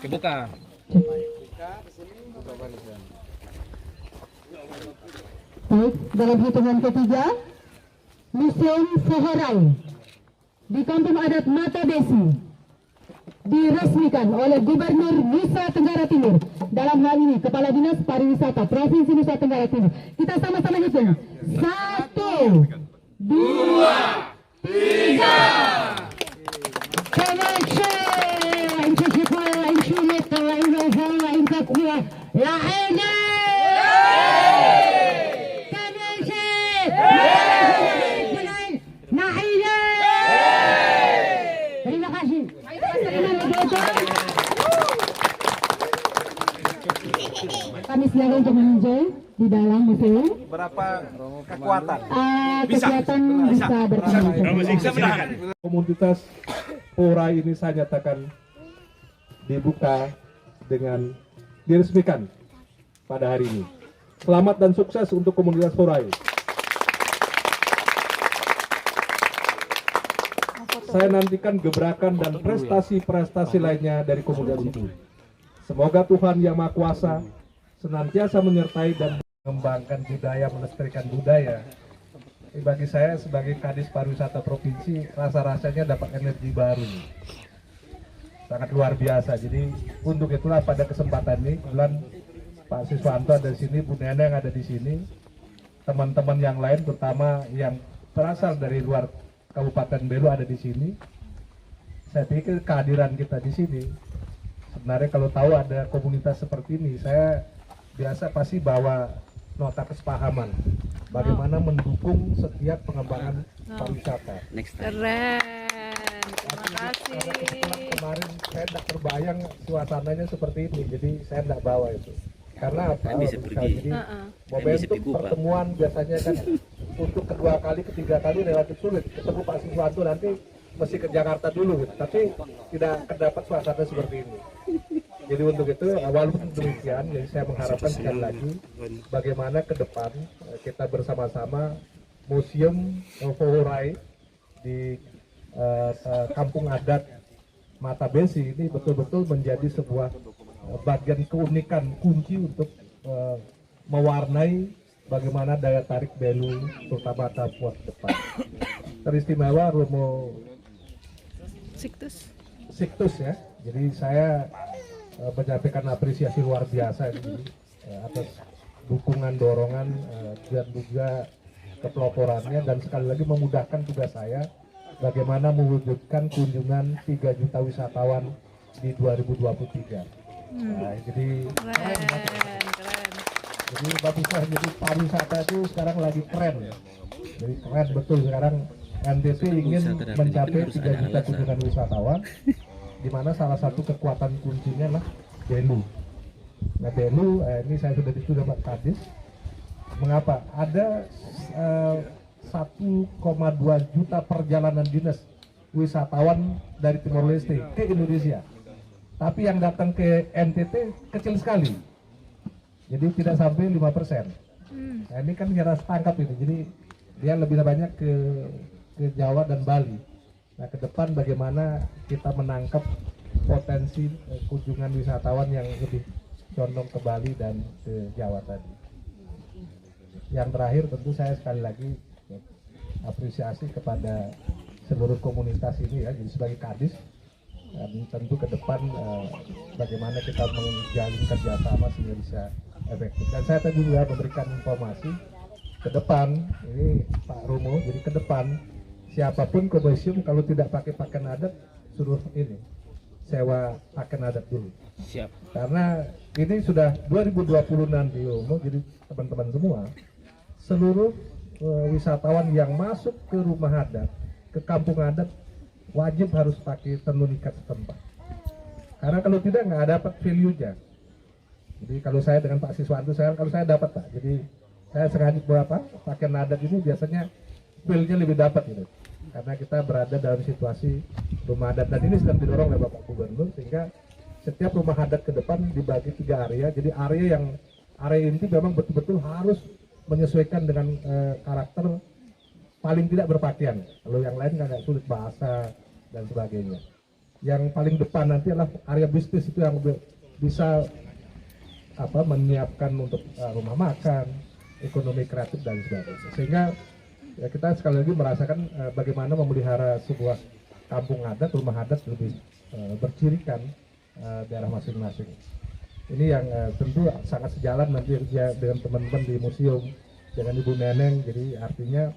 Buka. Baik, dalam hitungan ketiga, Museum Sohorai di Kampung Adat Mata Besi diresmikan oleh Gubernur Nusa Tenggara Timur. Dalam hal ini Kepala Dinas Pariwisata Provinsi Nusa Tenggara Timur. Kita sama-sama hitung. 1, 2, 3. Terima kasih. Kami silakan untuk meninjau di dalam museum. Berapa kekuatan? Kekuatan bisa bertambah. Komunitas Sohorai ini saya nyatakan dibuka dengan diresmikan pada hari ini. Selamat dan sukses untuk komunitas Sohorai. Saya nantikan gebrakan dan prestasi-prestasi lainnya dari komunitas ini. Semoga Tuhan Yang Maha Kuasa senantiasa menyertai dan mengembangkan budaya, melestarikan budaya. Bagi saya sebagai Kadis Pariwisata Provinsi, rasa-rasanya dapat energi baru. Sangat luar biasa. Jadi untuk itulah pada kesempatan ini, kebetulan Pak Siswanto ada di sini, Bu Neneng ada di sini, teman-teman yang lain, terutama yang berasal dari luar Kabupaten Belu ada di sini. Saya pikir kehadiran kita di sini, sebenarnya kalau tahu ada komunitas seperti ini, saya biasa pasti bawa nota kesepahaman bagaimana mendukung setiap pengembangan pariwisata. Keren, terima kasih. Kemarin saya tidak terbayang suasananya seperti ini, jadi saya tidak bawa itu. Karena apa? Jadi momentum pertemuan biasanya kan untuk kedua kali, ketiga kali relatif sulit. Ketemu Pak Siswanto nanti mesti ke Jakarta dulu, gitu. Tapi tidak terdapat suasana seperti ini. Jadi untuk itu, walaupun demikian, jadi saya mengharapkan sekali lagi bagaimana ke depan kita bersama-sama Museum Sohorai di Kampung Adat Mata Besi ini betul-betul menjadi sebuah bagian keunikan kunci untuk mewarnai bagaimana daya tarik Belu terutama Papua ke depan. Teristimewa Romo Siktus ya. Jadi saya menyampaikan apresiasi luar biasa ini atas dukungan, dorongan dan juga kepeloporannya, dan sekali lagi memudahkan tugas saya bagaimana mewujudkan kunjungan 3 juta wisatawan di 2023. Nah, jadi Keren. jadi baguslah, jadi pariwisata itu sekarang lagi keren ya. Jadi keren betul sekarang. NTT ingin mencapai 3 juta kunjungan wisatawan, di mana salah satu kekuatan kuncinya lah Belu. Nah Belu, ini saya sudah dituduh Pak Kadis. Mengapa? Ada 1,2 juta perjalanan dinas wisatawan dari Timor Leste ke Indonesia. Tapi yang datang ke NTT kecil sekali. Jadi tidak sampai 5%. Nah ini kan kita tangkap ini. Jadi dia lebih banyak ke Jawa dan Bali. Nah ke depan bagaimana kita menangkap potensi kunjungan wisatawan yang lebih condong ke Bali dan ke Jawa tadi. Yang terakhir tentu saya sekali lagi apresiasi kepada seluruh komunitas ini ya, jadi sebagai Kadis, dan tentu ke depan bagaimana kita menjalin kerjasama sehingga bisa efektif. Dan saya tadi juga memberikan informasi ke depan, ini Pak Romo, jadi ke depan siapapun ke museum kalau tidak pakai pakaian adat suruh ini sewa pakaian adat dulu. Siap. Karena ini sudah 2020 nanti Romo, jadi teman-teman semua seluruh wisatawan yang masuk ke rumah adat, ke kampung adat wajib harus pakai tenun ikat setempat. Karena kalau tidak nggak dapat value-nya. Jadi kalau saya dengan Pak Siswanto, kalau saya dapat Pak. Jadi saya sengaja berapa pakaian adat ini biasanya feel-nya lebih dapat gitu. Karena kita berada dalam situasi rumah adat dan ini sedang didorong oleh Bapak Gubernur sehingga setiap rumah adat ke depan dibagi 3 area. Jadi area inti memang betul-betul harus menyesuaikan dengan karakter paling tidak berpakaian. Kalau yang lain agak sulit bahasa dan sebagainya. Yang paling depan nanti adalah area bisnis itu yang bisa menyiapkan untuk rumah makan, ekonomi kreatif dan sebagainya. Sehingga ya kita sekali lagi merasakan bagaimana memelihara sebuah kampung adat, rumah adat lebih bercirikan daerah masing-masing. Ini yang tentu sangat sejalan nanti ya dengan teman-teman di museum, dengan Ibu Neneng. Jadi artinya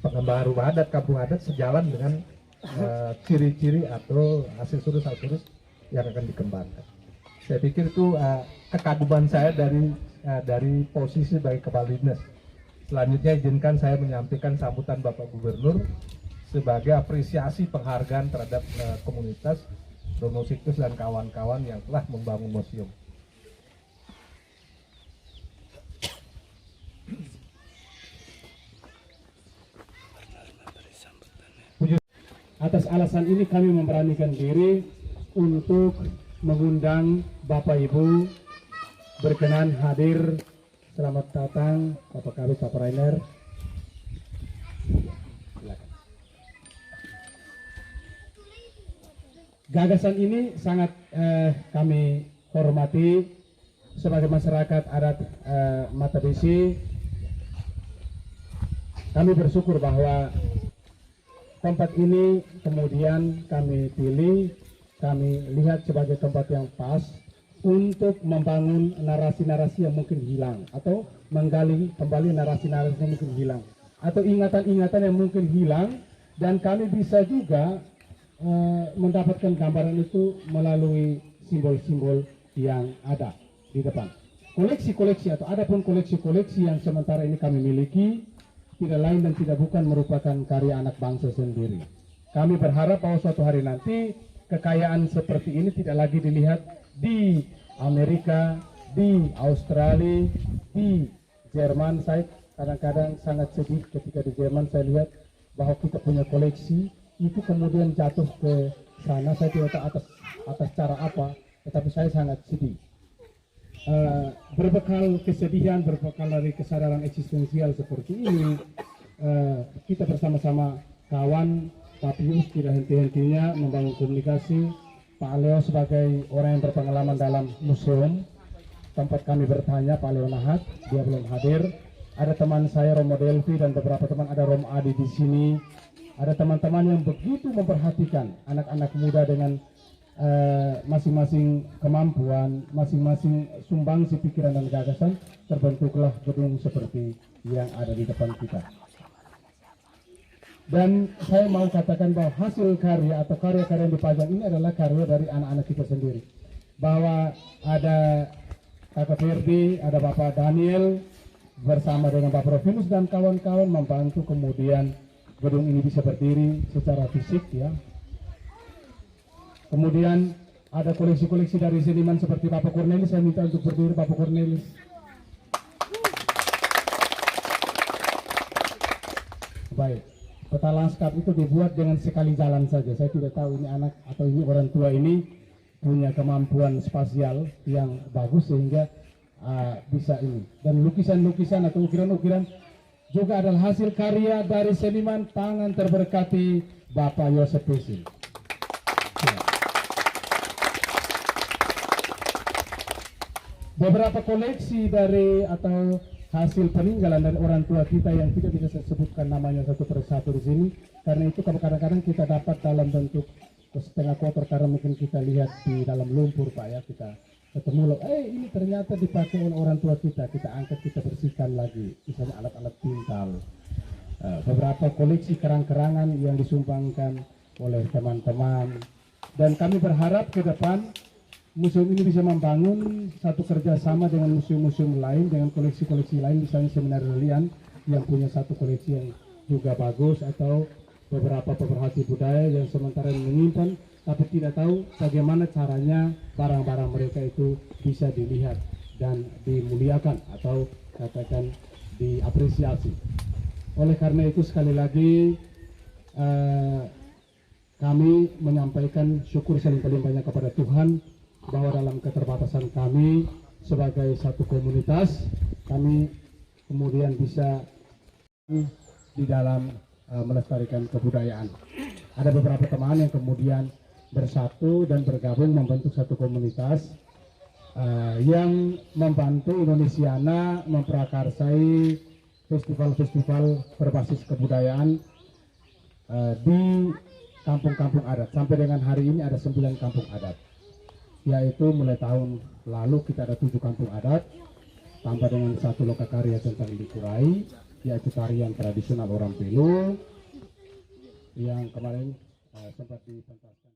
pengembangan rumah adat, kampung adat sejalan dengan ciri-ciri atau aksesoris-aksesoris yang akan dikembangkan. Saya pikir itu kekaguman saya dari posisi sebagai Kepala Dinas. Selanjutnya izinkan saya menyampaikan sambutan Bapak Gubernur sebagai apresiasi penghargaan terhadap komunitas Bromo Situs dan kawan-kawan yang telah membangun museum. Atas alasan ini kami memberanikan diri untuk mengundang Bapak Ibu berkenan hadir. Selamat datang Bapak Kabit, Bapak Rainer. Silakan. Gagasan ini sangat kami hormati sebagai masyarakat adat Matabesi. Kami bersyukur bahwa tempat ini kemudian kami pilih, kami lihat sebagai tempat yang pas untuk membangun narasi-narasi yang mungkin hilang atau menggali kembali narasi-narasi yang mungkin hilang atau ingatan-ingatan yang mungkin hilang, dan kami bisa juga mendapatkan gambaran itu melalui simbol-simbol yang ada di depan. Koleksi-koleksi atau adapun koleksi-koleksi yang sementara ini kami miliki tidak lain dan tidak bukan merupakan karya anak bangsa sendiri. Kami berharap bahwa suatu hari nanti kekayaan seperti ini tidak lagi dilihat di Amerika, di Australia, di Jerman. Saya kadang-kadang sangat sedih ketika di Jerman saya lihat bahwa kita punya koleksi itu kemudian jatuh ke sana. Saya tidak tahu atas cara apa, tetapi saya sangat sedih. Berbekal kesedihan, berbekal dari kesadaran eksistensial seperti ini, kita bersama-sama kawan Pak Pius tidak henti-hentinya membangun komunikasi. Pak Leo sebagai orang yang berpengalaman dalam museum, tempat kami bertanya Pak Leo Nahat, dia belum hadir. Ada teman saya Romo Delvi dan beberapa teman, ada Romo Adi di sini. Ada teman-teman yang begitu memperhatikan anak-anak muda dengan masing-masing kemampuan, masing-masing sumbangsi pikiran dan gagasan, terbentuklah gedung seperti yang ada di depan kita. Dan saya mau katakan bahwa hasil karya atau karya-karya yang dipajang ini adalah karya dari anak-anak kita sendiri. Bahwa ada Kakak Ferdi, ada Bapak Daniel bersama dengan Bapak Rovinus dan kawan-kawan membantu kemudian gedung ini bisa berdiri secara fisik ya. Kemudian ada koleksi-koleksi dari seniman seperti Bapak Cornelis. Saya minta untuk berdiri Bapak Cornelis. Baik, peta lanskap itu dibuat dengan sekali jalan saja. Saya tidak tahu ini anak atau ini orang tua ini punya kemampuan spasial yang bagus sehingga bisa ini. Dan lukisan-lukisan atau ukiran-ukiran juga adalah hasil karya dari seniman tangan terberkati Bapak Yosef Pesil. Beberapa koleksi dari atau hasil peninggalan dari orang tua kita yang tidak bisa saya sebutkan namanya satu persatu di sini, karena itu kadang-kadang kita dapat dalam bentuk setengah kotor karena mungkin kita lihat di dalam lumpur Pak ya, kita ketemu loh, ini ternyata dipakai oleh orang tua kita angkat, kita bersihkan lagi, misalnya alat-alat pintal. Beberapa koleksi kerang-kerangan yang disumbangkan oleh teman-teman, dan kami berharap ke depan museum ini bisa membangun satu kerjasama dengan museum-museum lain, dengan koleksi-koleksi lain, misalnya Seminari Lilian yang punya satu koleksi yang juga bagus, atau beberapa pemerhati budaya yang sementara menyimpan tapi tidak tahu bagaimana caranya barang-barang mereka itu bisa dilihat dan dimuliakan atau katakan diapresiasi. Oleh karena itu sekali lagi kami menyampaikan syukur selimpah-limpahnya kepada Tuhan bahwa dalam keterbatasan kami sebagai satu komunitas, kami kemudian bisa di dalam melestarikan kebudayaan. Ada beberapa teman yang kemudian bersatu dan bergabung membentuk satu komunitas yang membantu Indonesiana memprakarsai festival-festival berbasis kebudayaan di kampung-kampung adat. Sampai dengan hari ini ada 9 kampung adat, yaitu mulai tahun lalu kita ada 7 kampung adat, tambah dengan 1 lokakarya tentang Likurai, yaitu tarian tradisional orang Pelu yang kemarin sempat dipentaskan.